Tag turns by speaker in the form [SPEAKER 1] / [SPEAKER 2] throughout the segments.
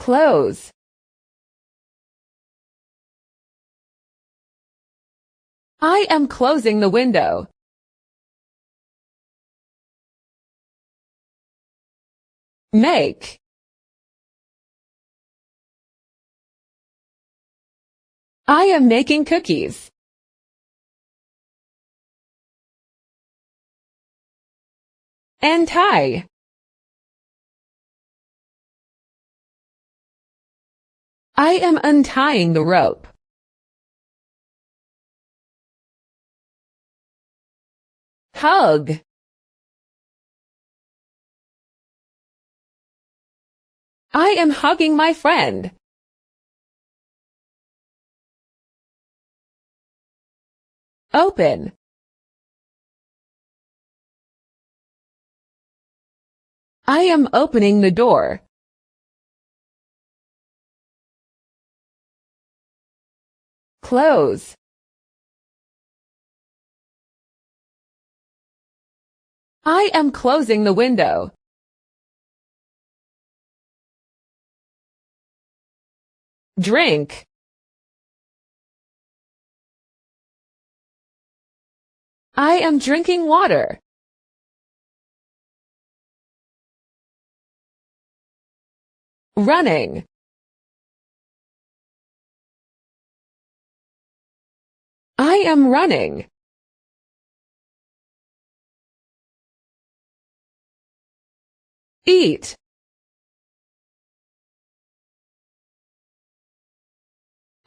[SPEAKER 1] Close. I am closing the window. Make. I am making cookies. Untie. I am untying the rope. Hug. I am hugging my friend. Open. I am opening the door. Close. I am closing the window. Drink. I am drinking water. Running. I am running. Eat.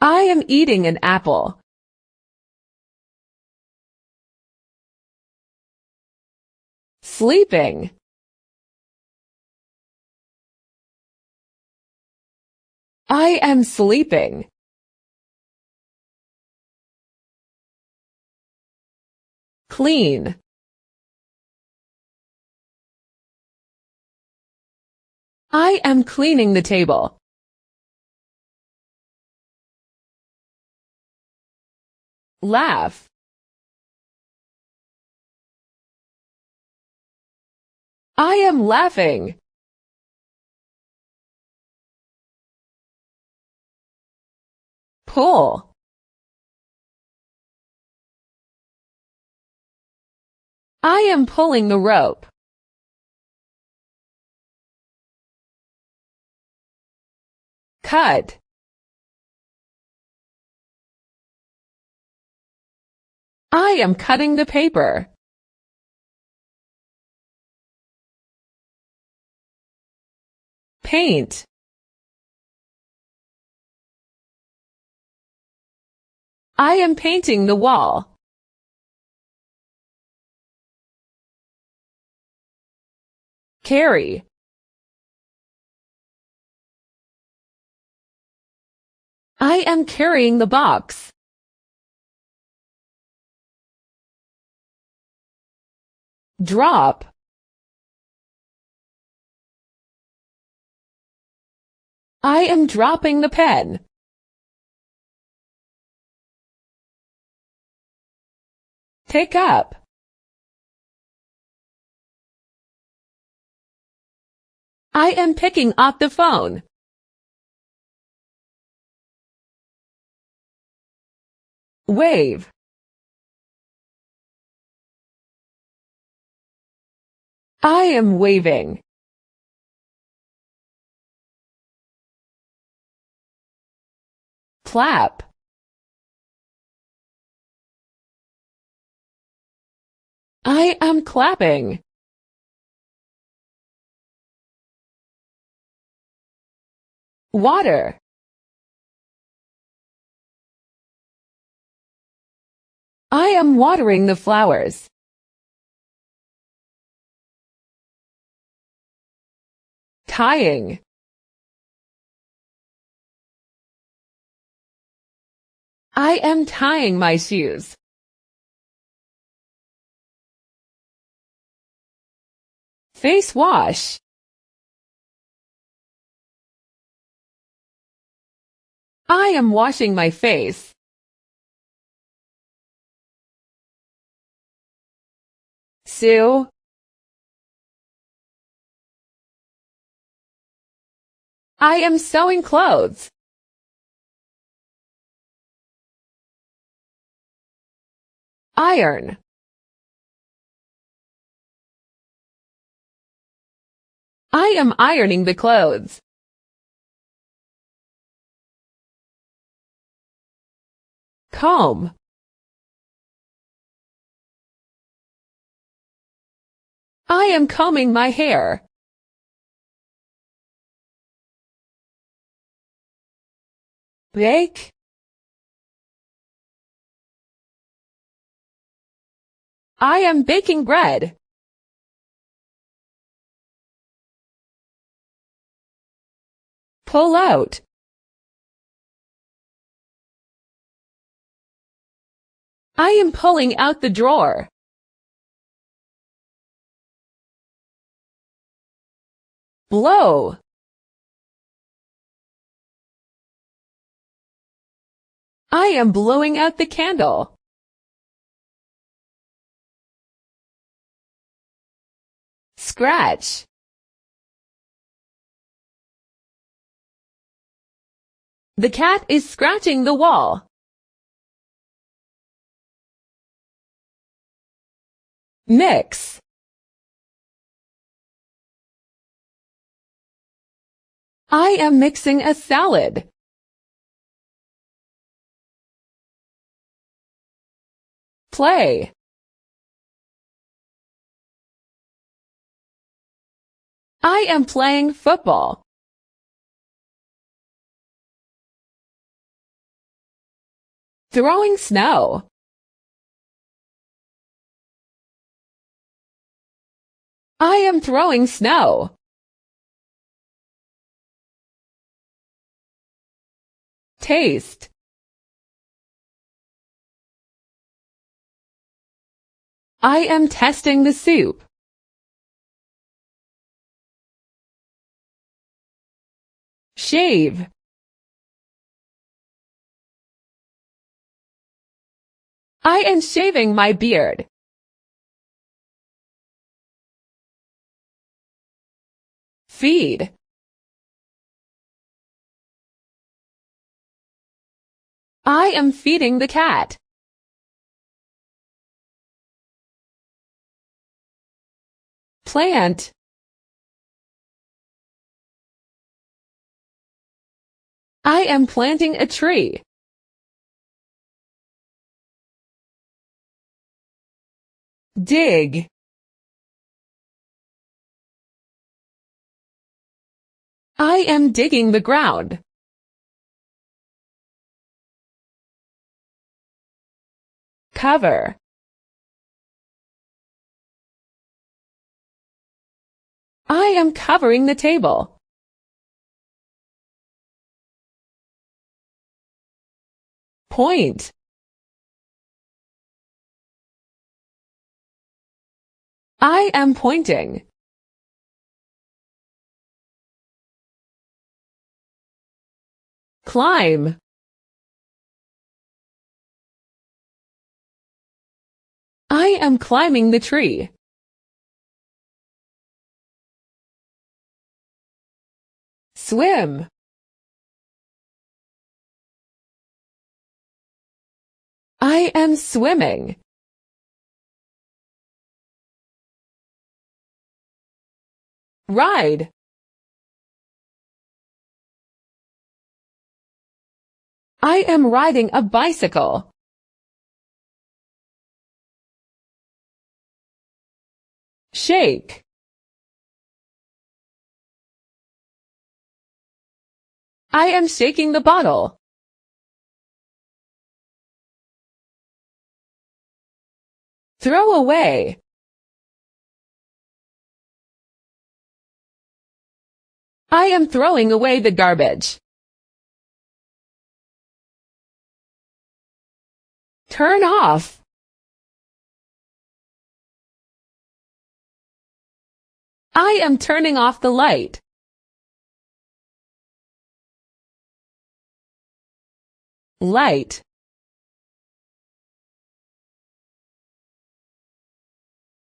[SPEAKER 1] I am eating an apple. Sleeping. I am sleeping. Clean. I am cleaning the table. Laugh. I am laughing. Pull. I am pulling the rope. Cut. I am cutting the paper. Paint. I am painting the wall. Carry. I am carrying the box. Drop. I am dropping the pen. Pick up. I am picking up the phone. Wave. I am waving. Clap. I am clapping. Water. I am watering the flowers. Tying. I am tying my shoes. Face wash. I am washing my face. Sue. I am sewing clothes. Iron. I am ironing the clothes. Comb. I am combing my hair. Bake. I am baking bread. Pull out. I am pulling out the drawer. Blow. I am blowing out the candle. Scratch. The cat is scratching the wall. Mix. I am mixing a salad. Play. I am playing football. Throwing snow. I am throwing snow. Taste. I am testing the soup. Shave. I am shaving my beard. Feed. I am feeding the cat. Plant. I am planting a tree. Dig. I am digging the ground. Cover. I am covering the table. Point. I am pointing. Climb. I am climbing the tree. Swim. I am swimming. Ride. I am riding a bicycle. Shake. I am shaking the bottle. Throw away. I am throwing away the garbage. Turn off. I am turning off the light. Light.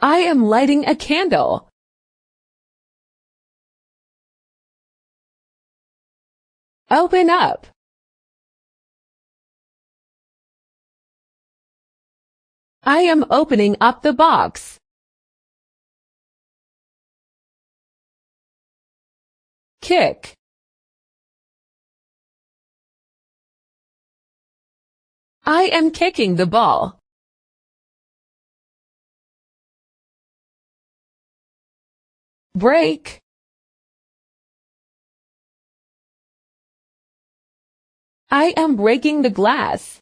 [SPEAKER 1] I am lighting a candle. Open up. I am opening up the box. Kick. I am kicking the ball. Break. I am breaking the glass.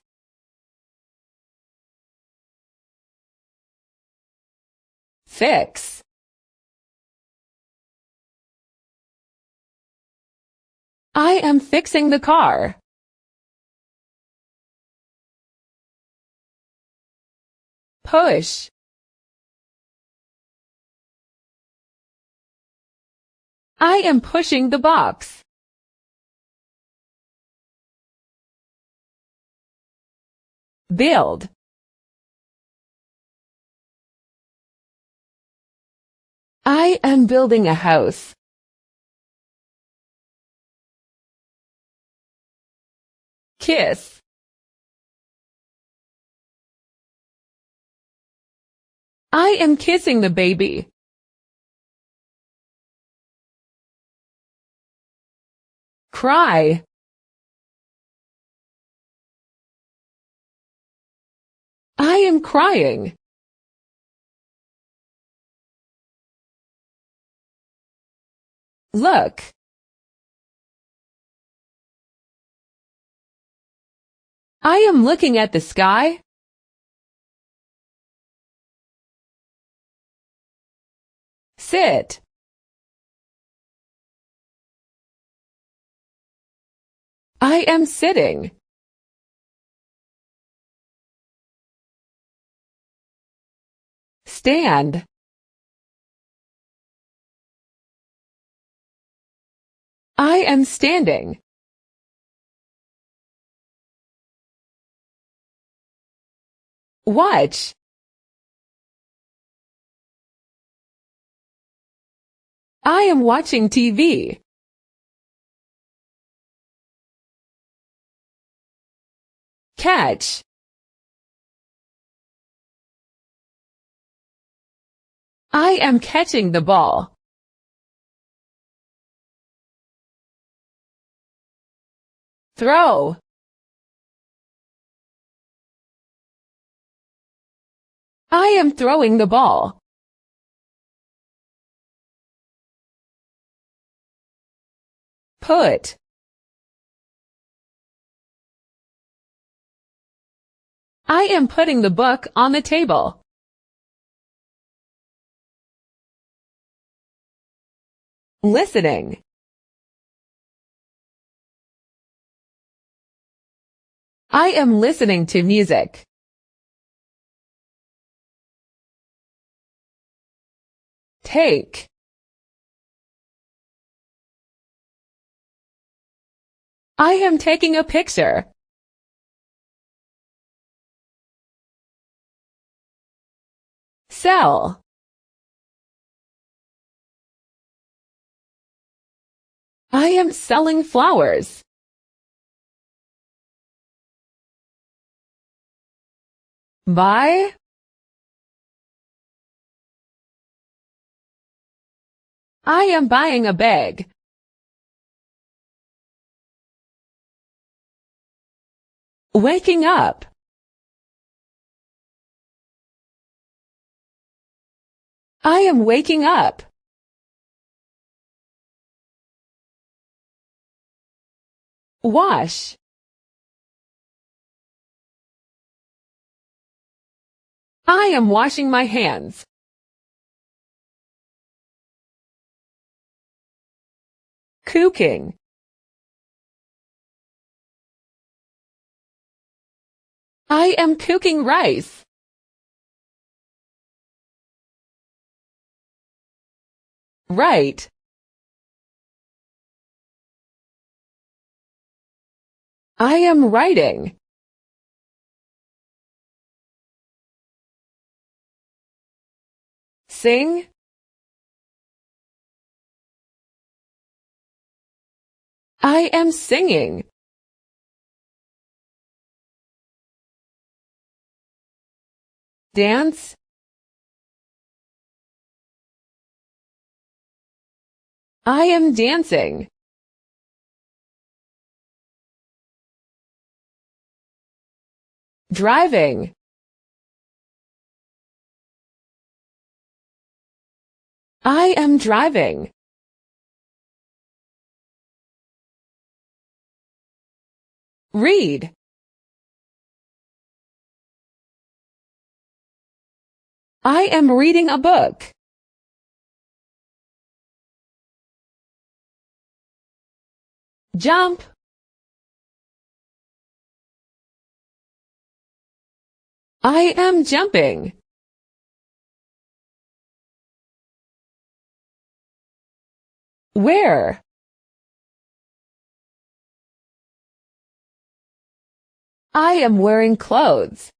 [SPEAKER 1] Fix. I am fixing the car. Push. I am pushing the box. Build. I am building a house. Kiss. I am kissing the baby. Cry. I am crying. Look. I am looking at the sky. Sit. I am sitting. Stand. I am standing. Watch. I am watching TV. Catch. I am catching the ball. Throw. I am throwing the ball. Put. I am putting the book on the table. Listening. I am listening to music. Take. I am taking a picture. Sell. I am selling flowers. Buy. I am buying a bag. Waking up. I am waking up. Wash. I am washing my hands. Cooking. I am cooking rice. Write. I am writing. Sing. I am singing. Dance. I am dancing. Driving. I am driving. Read. I am reading a book. Jump. I am jumping. Wear. I am wearing clothes.